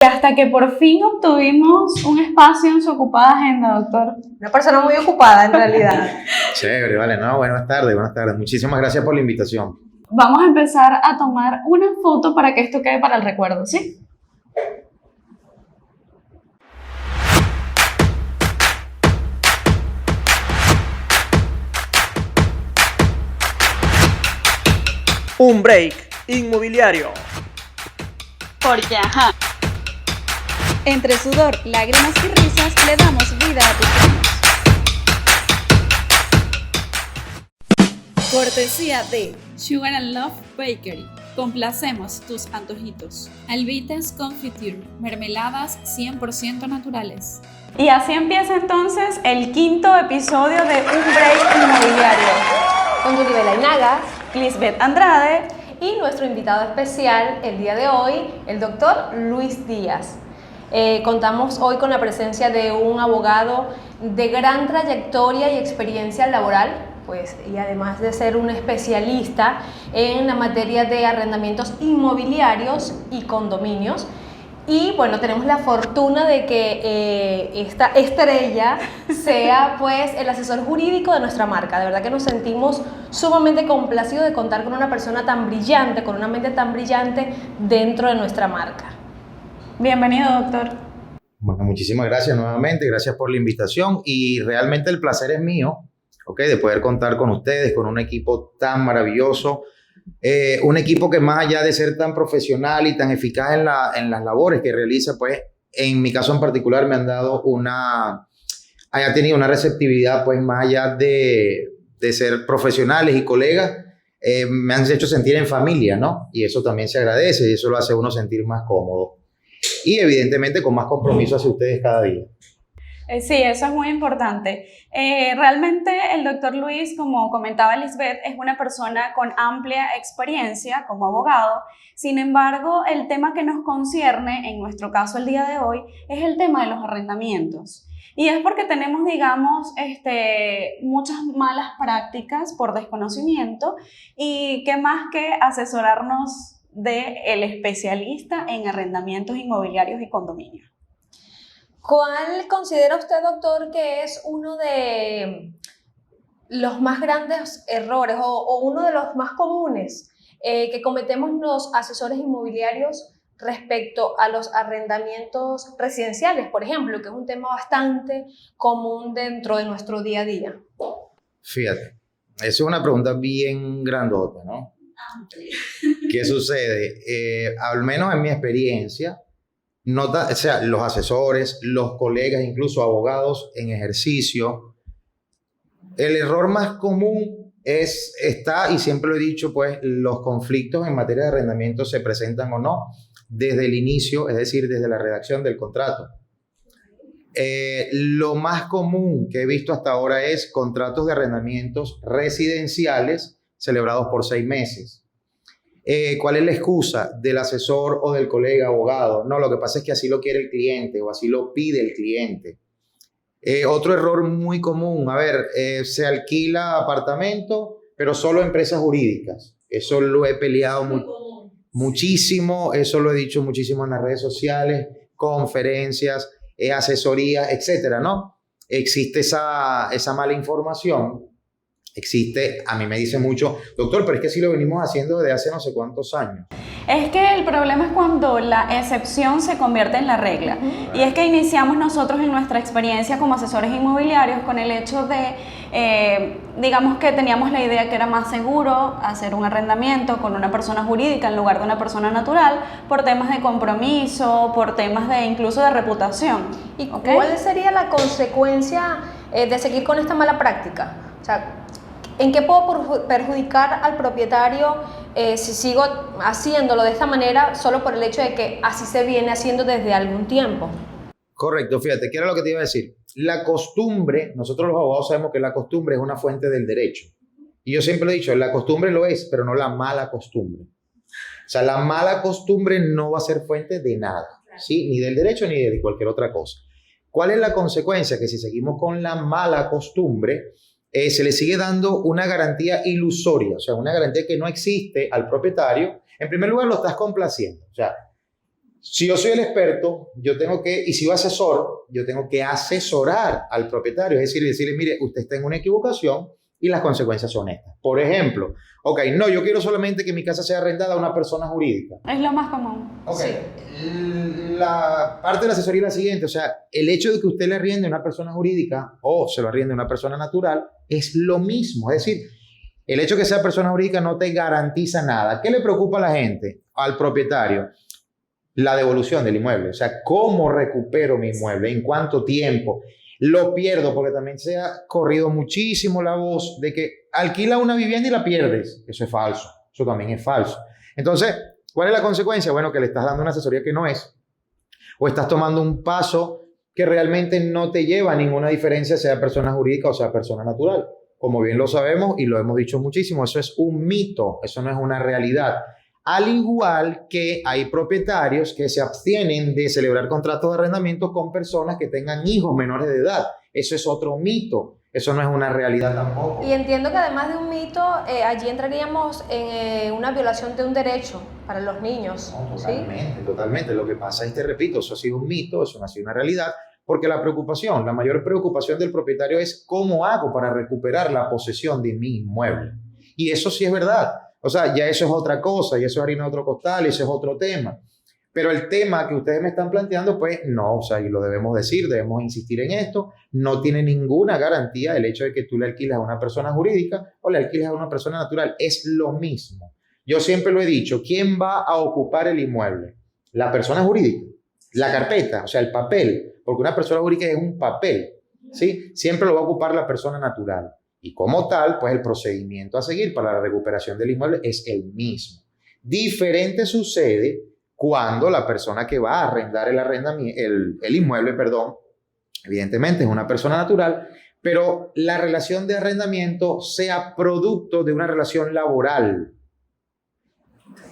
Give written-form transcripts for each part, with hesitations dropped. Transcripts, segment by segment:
Hasta que por fin obtuvimos un espacio en su ocupada agenda, doctor. Una persona muy ocupada, en realidad. Chévere, vale. No, buenas tardes. Muchísimas gracias por la invitación. Vamos a empezar a tomar una foto para que esto quede para el recuerdo, ¿sí? Un break inmobiliario. Porque ajá. Entre sudor, lágrimas y risas le damos vida a tus sueños. Cortesía de Sugar and Love Bakery. Complacemos tus antojitos. Albites Confiture. Mermeladas 100% naturales. Y así empieza entonces el quinto episodio de Un Break Inmobiliario. Con Yulibel Ainaga Lisbeth Andrade y nuestro invitado especial el día de hoy, el doctor Luis Díaz. Contamos hoy con la presencia de un abogado de gran trayectoria y experiencia laboral, pues, y además de ser un especialista en la materia de arrendamientos inmobiliarios y condominios. Y bueno, tenemos la fortuna de que esta estrella sea pues el asesor jurídico de nuestra marca. De verdad que nos sentimos sumamente complacidos de contar con una persona tan brillante, con una mente tan brillante dentro de nuestra marca. Bienvenido, doctor. Bueno, muchísimas gracias nuevamente. Gracias por la invitación y realmente el placer es mío, ¿ok? De poder contar con ustedes, con un equipo tan maravilloso. Un equipo que más allá de ser tan profesional y tan eficaz en las labores que realiza, pues en mi caso en particular me han dado haya tenido una receptividad, pues más allá de ser profesionales y colegas, me han hecho sentir en familia, ¿no? Y eso también se agradece y eso lo hace a uno sentir más cómodo y evidentemente con más compromiso hacia ustedes cada día. Sí, eso es muy importante. Realmente el doctor Luis, como comentaba Lisbeth, es una persona con amplia experiencia como abogado. Sin embargo, el tema que nos concierne, en nuestro caso el día de hoy, es el tema de los arrendamientos. Y es porque tenemos, digamos, muchas malas prácticas por desconocimiento y qué más que asesorarnos del especialista en arrendamientos inmobiliarios y condominios. ¿Cuál considera usted, doctor, que es uno de los más grandes errores o uno de los más comunes que cometemos los asesores inmobiliarios respecto a los arrendamientos residenciales, por ejemplo, que es un tema bastante común dentro de nuestro día a día? Fíjate, esa es una pregunta bien grandota, ¿no? ¿Qué sucede? Al menos en mi experiencia, o sea, los asesores, los colegas, incluso abogados en ejercicio, el error más común y siempre lo he dicho, pues los conflictos en materia de arrendamiento se presentan o no desde el inicio, es decir, desde la redacción del contrato. Lo más común que he visto hasta ahora es contratos de arrendamientos residenciales celebrados por 6 meses. ¿Cuál es la excusa del asesor o del colega abogado? No, lo que pasa es que así lo quiere el cliente o así lo pide el cliente. Otro error muy común, se alquila apartamento, pero solo empresas jurídicas. Eso lo he peleado muchísimo, eso lo he dicho muchísimo en las redes sociales, conferencias, asesorías, etcétera, ¿no? Existe esa mala información. A mí me dice mucho, doctor, pero es que así lo venimos haciendo desde hace no sé cuántos años. Es que el problema es cuando la excepción se convierte en la regla. Y es que iniciamos nosotros en nuestra experiencia como asesores inmobiliarios con el hecho de, digamos que teníamos la idea que era más seguro hacer un arrendamiento con una persona jurídica en lugar de una persona natural por temas de compromiso, por temas incluso de reputación. ¿Y cuál sería la consecuencia de seguir con esta mala práctica? O sea, ¿en qué puedo perjudicar al propietario si sigo haciéndolo de esta manera solo por el hecho de que así se viene haciendo desde algún tiempo? Correcto, fíjate, ¿qué era lo que te iba a decir? La costumbre, nosotros los abogados sabemos que la costumbre es una fuente del derecho. Y yo siempre he dicho, la costumbre lo es, pero no la mala costumbre. O sea, la mala costumbre no va a ser fuente de nada, ¿sí? Ni del derecho ni de cualquier otra cosa. ¿Cuál es la consecuencia? Que si seguimos con la mala costumbre, se le sigue dando una garantía ilusoria, o sea, una garantía que no existe al propietario. En primer lugar, lo estás complaciendo. O sea, Si yo soy el experto, y si yo asesor, yo tengo que asesorar al propietario, es decir, decirle, mire, usted está en una equivocación y las consecuencias son estas. Por ejemplo, ok, no, yo quiero solamente que mi casa sea arrendada a una persona jurídica. Es lo más común. Ok, Sí. la parte de la asesoría es la siguiente, o sea, el hecho de que usted le arriende a una persona jurídica o se lo arriende a una persona natural es lo mismo, es decir, el hecho de que sea persona jurídica no te garantiza nada. ¿Qué le preocupa a la gente, al propietario? La devolución del inmueble, o sea, ¿cómo recupero mi inmueble? ¿En cuánto tiempo? Lo pierdo, porque también se ha corrido muchísimo la voz de que alquila una vivienda y la pierdes. Eso es falso, eso también es falso. Entonces, ¿cuál es la consecuencia? Bueno, que le estás dando una asesoría que no es, o estás tomando un paso que realmente no te lleva a ninguna diferencia, sea persona jurídica o sea persona natural. Como bien lo sabemos y lo hemos dicho muchísimo, eso es un mito, eso no es una realidad. Al igual que hay propietarios que se abstienen de celebrar contratos de arrendamiento con personas que tengan hijos menores de edad. Eso es otro mito. Eso no es una realidad tampoco. Y entiendo que además de un mito, allí entraríamos en una violación de un derecho para los niños. No, ¿sí? totalmente, totalmente. Lo que pasa es, te repito, eso ha sido un mito, eso no ha sido una realidad, porque la mayor preocupación del propietario es cómo hago para recuperar la posesión de mi inmueble. Y eso sí es verdad. O sea, ya eso es otra cosa, y eso es harina de otro costal, y eso es otro tema. Pero el tema que ustedes me están planteando, pues no, o sea, y lo debemos decir, debemos insistir en esto, no tiene ninguna garantía el hecho de que tú le alquiles a una persona jurídica o le alquiles a una persona natural, es lo mismo. Yo siempre lo he dicho, ¿quién va a ocupar el inmueble? La persona jurídica, la carpeta, o sea, el papel, porque una persona jurídica es un papel, ¿sí? Siempre lo va a ocupar la persona natural. Y como tal, pues el procedimiento a seguir para la recuperación del inmueble es el mismo. Diferente sucede cuando la persona que va a arrendar el inmueble, evidentemente es una persona natural, pero la relación de arrendamiento sea producto de una relación laboral.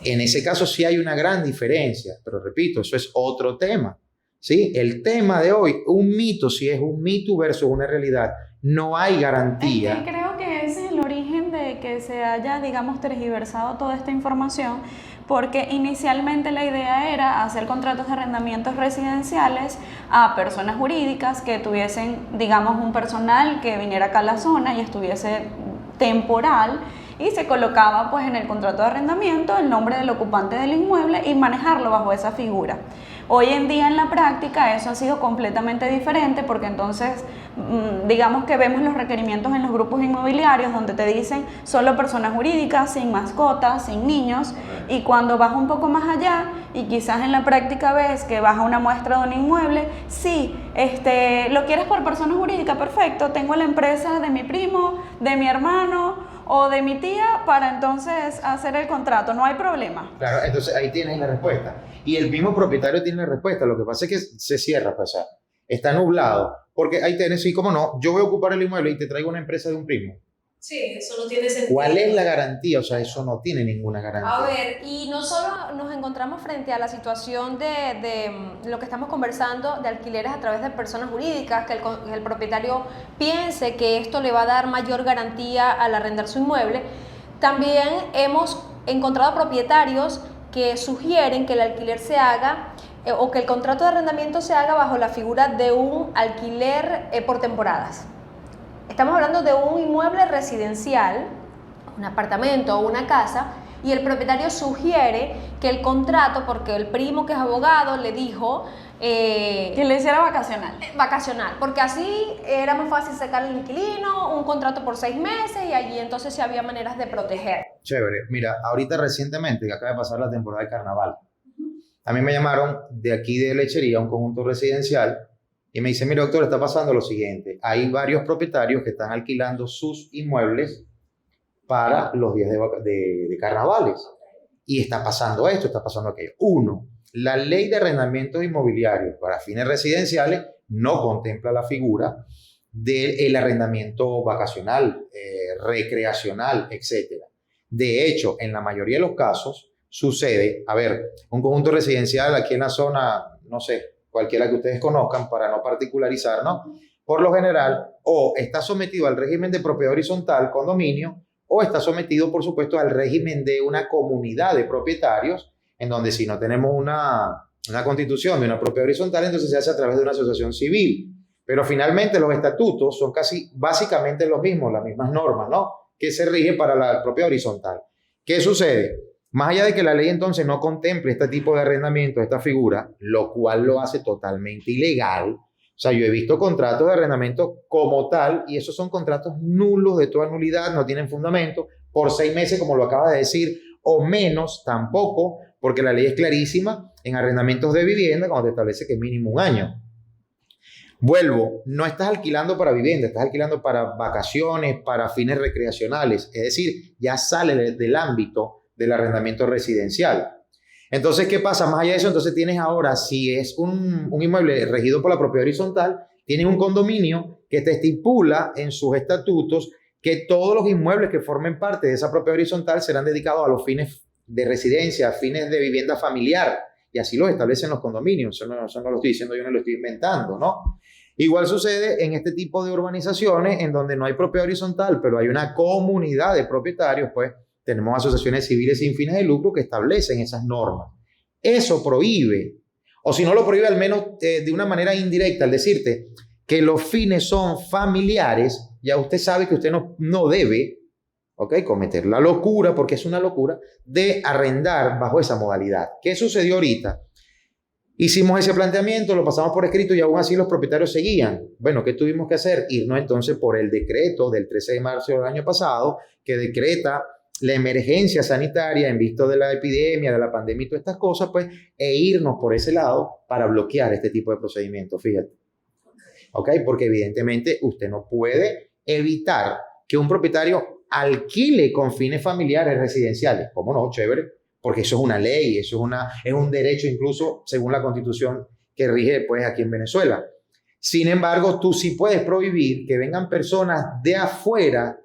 En ese caso sí hay una gran diferencia, pero repito, eso es otro tema, ¿sí? El tema de hoy, un mito, si es un mito versus una realidad, no hay garantía. Es que creo que ese es el origen de que se haya, digamos, tergiversado toda esta información, porque inicialmente la idea era hacer contratos de arrendamientos residenciales a personas jurídicas que tuviesen, digamos, un personal que viniera acá a la zona y estuviese temporal, y se colocaba pues en el contrato de arrendamiento el nombre del ocupante del inmueble y manejarlo bajo esa figura. Hoy en día en la práctica eso ha sido completamente diferente, porque entonces digamos que vemos los requerimientos en los grupos inmobiliarios donde te dicen solo personas jurídicas, sin mascotas, sin niños, y cuando vas un poco más allá y quizás en la práctica ves que vas a una muestra de un inmueble, sí, lo quieres por persona jurídica, perfecto, tengo la empresa de mi primo, de mi hermano o de mi tía para entonces hacer el contrato, no hay problema. Claro, entonces ahí tienes la respuesta. Y el mismo propietario tiene la respuesta. Lo que pasa es que se cierra, pues, o sea, está nublado. Porque ahí tienes, sí, cómo no, yo voy a ocupar el inmueble y te traigo una empresa de un primo. Sí, eso no tiene sentido. ¿Cuál es la garantía? O sea, eso no tiene ninguna garantía. A ver, y no solo nos encontramos frente a la situación de lo que estamos conversando de alquileres a través de personas jurídicas, que el propietario piense que esto le va a dar mayor garantía al arrendar su inmueble. También hemos encontrado propietarios que sugieren que el alquiler se haga o que el contrato de arrendamiento se haga bajo la figura de un alquiler por temporadas. Estamos hablando de un inmueble residencial, un apartamento o una casa, y el propietario sugiere que el contrato, porque el primo que es abogado le dijo que le hiciera vacacional. Vacacional, porque así era más fácil sacar al inquilino, un contrato por 6 meses, y allí entonces sí había maneras de proteger. Chévere. Mira, ahorita recientemente, que acaba de pasar la temporada de carnaval, a mí me llamaron de aquí de Lechería, un conjunto residencial, y me dice, mira, doctor, está pasando lo siguiente. Hay varios propietarios que están alquilando sus inmuebles para los días de carnavales. Y está pasando esto, está pasando aquello. Uno, la ley de arrendamientos inmobiliarios para fines residenciales no contempla la figura del arrendamiento vacacional, recreacional, etc. De hecho, en la mayoría de los casos sucede, a ver, un conjunto residencial aquí en la zona, no sé, cualquiera que ustedes conozcan para no particularizar, ¿no? Por lo general, o está sometido al régimen de propiedad horizontal, condominio, o está sometido, por supuesto, al régimen de una comunidad de propietarios, en donde si no tenemos una una constitución de una propiedad horizontal, entonces se hace a través de una asociación civil. Pero finalmente los estatutos son casi básicamente los mismos, las mismas normas, ¿no?, que se rigen para la propiedad horizontal. ¿Qué sucede? Más allá de que la ley entonces no contemple este tipo de arrendamiento, esta figura, lo cual lo hace totalmente ilegal. O sea, yo he visto contratos de arrendamiento como tal, y esos son contratos nulos, de toda nulidad, no tienen fundamento, por 6 meses, como lo acaba de decir, o menos tampoco, porque la ley es clarísima en arrendamientos de vivienda, cuando te establece que es mínimo 1 año. Vuelvo, no estás alquilando para vivienda, estás alquilando para vacaciones, para fines recreacionales, es decir, ya sale del ámbito del arrendamiento residencial. Entonces, ¿qué pasa? Más allá de eso, entonces tienes ahora, si es un inmueble regido por la propiedad horizontal, tienes un condominio que te estipula en sus estatutos que todos los inmuebles que formen parte de esa propiedad horizontal serán dedicados a los fines de residencia, fines de vivienda familiar, y así lo establecen los condominios. Eso no lo estoy diciendo yo, no lo estoy inventando, ¿no? Igual sucede en este tipo de urbanizaciones en donde no hay propiedad horizontal, pero hay una comunidad de propietarios, pues tenemos asociaciones civiles sin fines de lucro que establecen esas normas. Eso prohíbe, o si no lo prohíbe, al menos de una manera indirecta, al decirte que los fines son familiares, ya usted sabe que usted no debe, ¿ok?, cometer la locura, porque es una locura, de arrendar bajo esa modalidad. ¿Qué sucedió ahorita? Hicimos ese planteamiento, lo pasamos por escrito y aún así los propietarios seguían. Bueno, ¿qué tuvimos que hacer? Irnos entonces por el decreto del 13 de marzo del año pasado, que decreta la emergencia sanitaria en vista de la epidemia, de la pandemia y todas estas cosas, pues, e irnos por ese lado para bloquear este tipo de procedimientos, fíjate. ¿Ok? Porque evidentemente usted no puede evitar que un propietario alquile con fines familiares residenciales. ¿Cómo no? Chévere. Porque eso es una ley, eso es un derecho incluso según la Constitución que rige, pues, aquí en Venezuela. Sin embargo, tú sí puedes prohibir que vengan personas de afuera,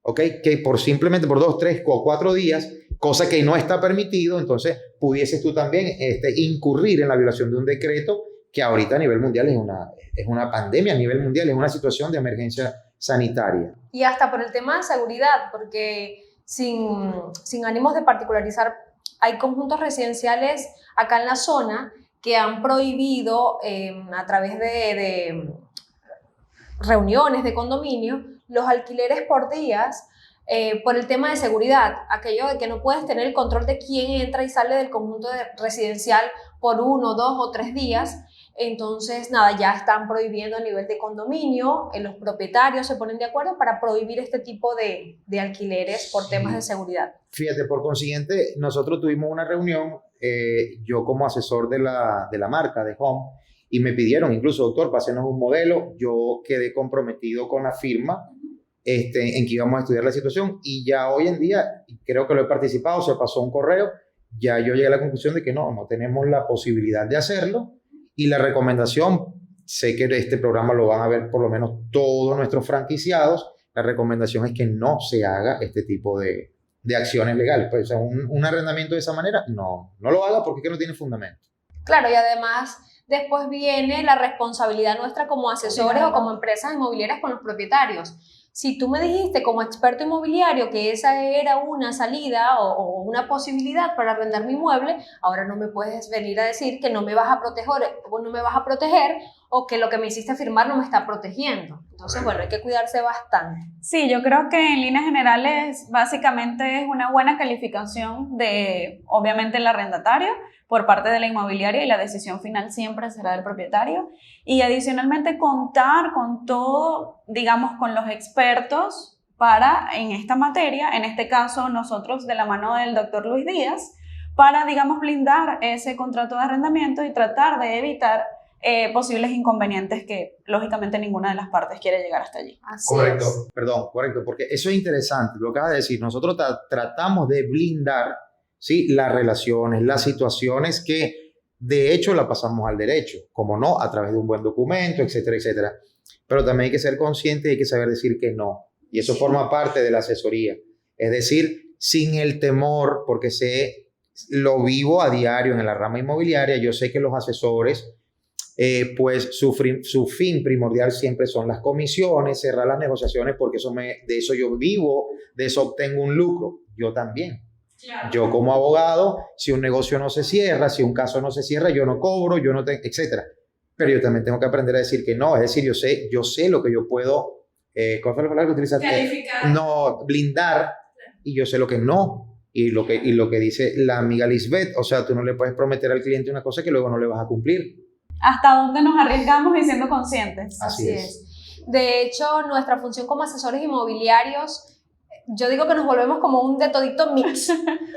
¿ok?, que simplemente por 2, 3 o 4 días, cosa que no está permitido, entonces pudieses tú también incurrir en la violación de un decreto que ahorita a nivel mundial es una pandemia, a nivel mundial es una situación de emergencia sanitaria. Y hasta por el tema de seguridad, porque sin ánimos de particularizar, hay conjuntos residenciales acá en la zona que han prohibido a través de reuniones de condominio los alquileres por días por el tema de seguridad, aquello de que no puedes tener el control de quién entra y sale del conjunto residencial por 1, 2 o 3 días. Entonces, nada, ya están prohibiendo a nivel de condominio, los propietarios se ponen de acuerdo para prohibir este tipo de alquileres por temas de seguridad. Fíjate, por consiguiente, nosotros tuvimos una reunión, yo como asesor de la marca, de Home, y me pidieron incluso, doctor, pásenos un modelo. Yo quedé comprometido con la firma en que íbamos a estudiar la situación, y ya hoy en día, creo que lo he participado, se pasó un correo, ya yo llegué a la conclusión de que no tenemos la posibilidad de hacerlo. Y la recomendación, sé que este programa lo van a ver por lo menos todos nuestros franquiciados, la recomendación es que no se haga este tipo de acciones legales. Pues, o sea, un arrendamiento de esa manera, no lo haga porque no tiene fundamento. Claro, y además después viene la responsabilidad nuestra como asesores o como empresas inmobiliarias con los propietarios. Si tú me dijiste como experto inmobiliario que esa era una salida o una posibilidad para arrendar mi inmueble, ahora no me puedes venir a decir que no me vas a proteger o que lo que me hiciste firmar no me está protegiendo. Entonces, bueno, hay que cuidarse bastante. Sí, yo creo que en líneas generales básicamente es una buena calificación de, obviamente, el arrendatario por parte de la inmobiliaria, y la decisión final siempre será del propietario. Y adicionalmente contar con todo, digamos, con los expertos en esta materia, en este caso nosotros de la mano del doctor Luis Díaz, para, digamos, blindar ese contrato de arrendamiento y tratar de evitar posibles inconvenientes que lógicamente ninguna de las partes quiere llegar hasta allí. Correcto, correcto, porque eso es interesante, lo que acabas de decir. Nosotros tratamos de blindar, ¿sí?, las relaciones, las situaciones que de hecho la pasamos al derecho, como no, a través de un buen documento, etcétera, etcétera. Pero también hay que ser consciente y hay que saber decir que no. Y eso forma parte de la asesoría. Es decir, sin el temor, porque lo vivo a diario en la rama inmobiliaria, yo sé que los asesores, pues su fin primordial siempre son las comisiones, cerrar las negociaciones, porque de eso yo vivo, de eso obtengo un lucro. Yo también. Claro. Yo como abogado, si un negocio no se cierra, si un caso no se cierra, yo no cobro, yo no tengo, etcétera. Pero yo también tengo que aprender a decir que no, es decir, yo sé lo que yo puedo, ¿cuál fue la palabra que utilizaste? Calificar. No, blindar, y yo sé lo que no. Y lo que dice la amiga Lisbeth, o sea, tú no le puedes prometer al cliente una cosa que luego no le vas a cumplir. ¿Hasta dónde nos arriesgamos y siendo conscientes? Así es. De hecho, nuestra función como asesores inmobiliarios, yo digo que nos volvemos como un de todito mix,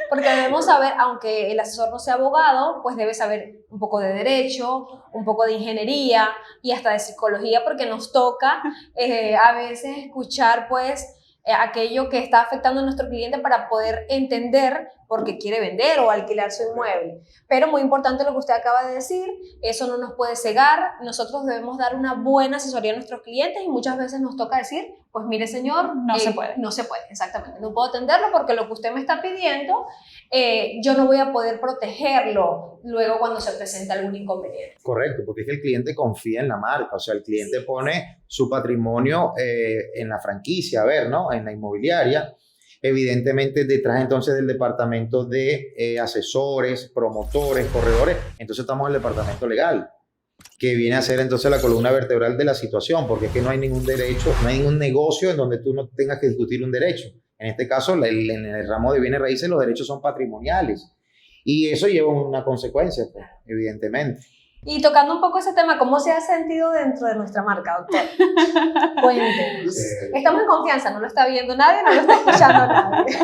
porque debemos saber, aunque el asesor no sea abogado, pues debe saber un poco de derecho, un poco de ingeniería y hasta de psicología, porque nos toca a veces escuchar pues aquello que está afectando a nuestro cliente para poder entender por qué quiere vender o alquilar su inmueble. Pero muy importante lo que usted acaba de decir, eso no nos puede cegar, nosotros debemos dar una buena asesoría a nuestros clientes y muchas veces nos toca decir, pues mire señor, No se puede. No se puede, exactamente, no puedo atenderlo porque lo que usted me está pidiendo, yo no voy a poder protegerlo luego cuando se presente algún inconveniente. Correcto, porque es que el cliente confía en la marca, o sea, el cliente pone su patrimonio en la franquicia, a ver, ¿no? En la inmobiliaria. Evidentemente, detrás entonces del departamento de asesores, promotores, corredores, entonces estamos en el departamento legal, que viene a ser entonces la columna vertebral de la situación, porque es que no hay ningún derecho, no hay ningún negocio en donde tú no tengas que discutir un derecho. En este caso, en el ramo de bienes raíces, los derechos son patrimoniales. Y eso lleva una consecuencia, pues, evidentemente. Y tocando un poco ese tema, ¿cómo se ha sentido dentro de nuestra marca, doctor? Cuéntenos. Estamos en confianza, no lo está viendo nadie, no lo está escuchando nadie.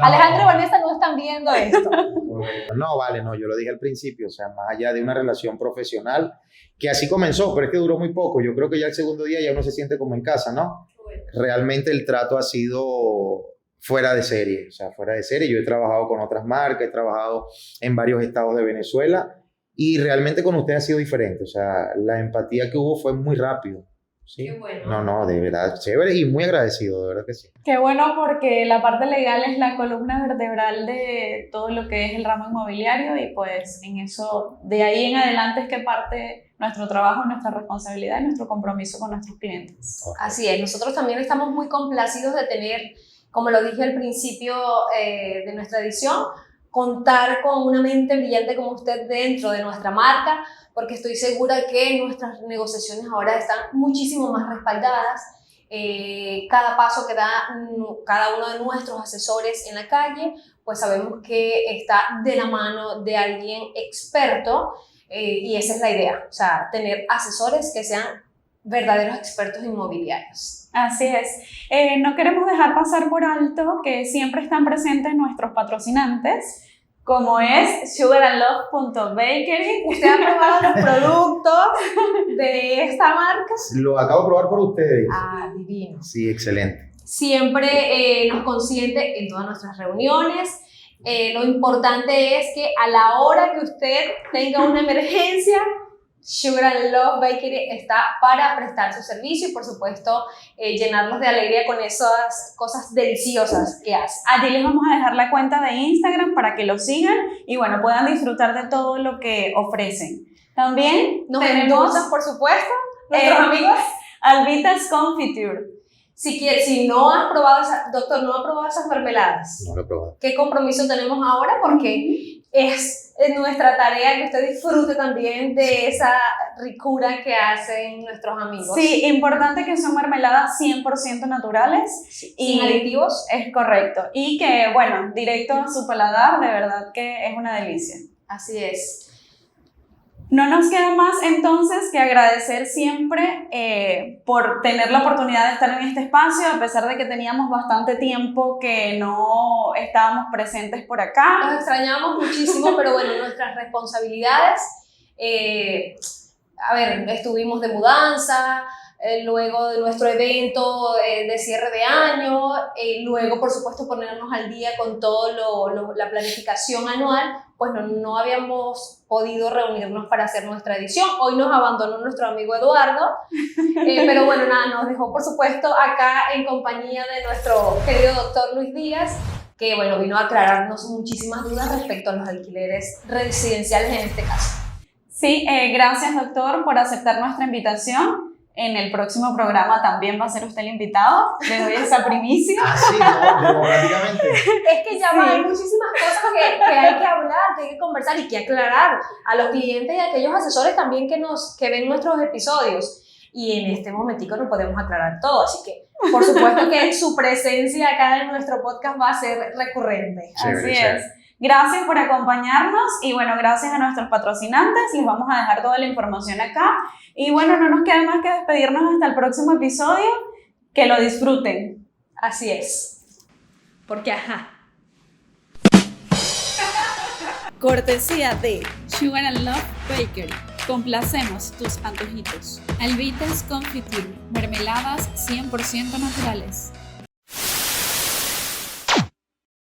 Alejandro y Vanessa no están viendo esto. No, vale, no, yo lo dije al principio, o sea, más allá de una relación profesional, que así comenzó, pero es que duró muy poco. Yo creo que ya el segundo día ya uno se siente como en casa, ¿no? Realmente el trato ha sido fuera de serie, o sea, fuera de serie. Yo he trabajado con otras marcas, he trabajado en varios estados de Venezuela y realmente con usted ha sido diferente, o sea, la empatía que hubo fue muy rápido. ¿Sí? Qué bueno. No, de verdad, chévere y muy agradecido, de verdad que sí. Qué bueno, porque la parte legal es la columna vertebral de todo lo que es el ramo inmobiliario y pues en eso, de ahí en adelante es que parte nuestro trabajo, nuestra responsabilidad y nuestro compromiso con nuestros clientes. Así es, nosotros también estamos muy complacidos de tener, como lo dije al principio de nuestra edición, contar con una mente brillante como usted dentro de nuestra marca, porque estoy segura que nuestras negociaciones ahora están muchísimo más respaldadas. Cada paso que da cada uno de nuestros asesores en la calle, pues sabemos que está de la mano de alguien experto y esa es la idea, o sea, tener asesores que sean verdaderos expertos inmobiliarios. Así es. No queremos dejar pasar por alto que siempre están presentes nuestros patrocinantes, como es sugarandlove.bakery. ¿Usted ha probado los productos de esta marca? Lo acabo de probar por ustedes. Ah, divino. Sí, excelente. Siempre nos consiente en todas nuestras reuniones. Lo importante es que a la hora que usted tenga una emergencia, Sugar and Love Bakery está para prestar su servicio y por supuesto llenarnos de alegría con esas cosas deliciosas que hace. Allí les vamos a dejar la cuenta de Instagram para que lo sigan y bueno, puedan disfrutar de todo lo que ofrecen. También Nos tenemos endulzan, por supuesto, nuestros amigos. Alvitas Confiture. Si no has probado doctor, no ha probado esas mermeladas. No lo he probado. ¿Qué compromiso tenemos ahora? Porque es nuestra tarea que usted disfrute también de esa ricura que hacen nuestros amigos. Sí, importante que son mermeladas 100% naturales. Sí, y sin aditivos. Es correcto. Y que, bueno, directo a su paladar, de verdad que es una delicia. Así es. No nos queda más entonces que agradecer siempre por tener la oportunidad de estar en este espacio, a pesar de que teníamos bastante tiempo que no estábamos presentes por acá. Nos extrañamos muchísimo, pero bueno, nuestras responsabilidades, a ver, estuvimos de mudanza, luego de nuestro evento de cierre de año, luego por supuesto ponernos al día con todo la planificación anual, pues no habíamos podido reunirnos para hacer nuestra edición. Hoy nos abandonó nuestro amigo Eduardo, pero bueno, nada, nos dejó por supuesto acá en compañía de nuestro querido doctor Luis Díaz, que bueno, vino a aclararnos muchísimas dudas respecto a los alquileres residenciales en este caso. Sí, gracias doctor por aceptar nuestra invitación. en el próximo programa también va a ser usted el invitado. Le doy esa primicia. Así, ¿no? Democráticamente. Es que ya va, hay muchísimas cosas que hay que hablar, que hay que conversar y que aclarar a los clientes y a aquellos asesores también que ven nuestros episodios. Y en este momentico no podemos aclarar todo, así que por supuesto que su presencia acá en nuestro podcast va a ser recurrente. Chévere, Así chévere. es. Gracias por acompañarnos y bueno, gracias a nuestros patrocinantes. Les vamos a dejar toda la información acá. Y bueno, no nos queda más que despedirnos hasta el próximo episodio. Que lo disfruten. Así es. Porque Cortesía de Sugar and Love Bakery. Complacemos tus antojitos. Albites Confiture, mermeladas 100% naturales.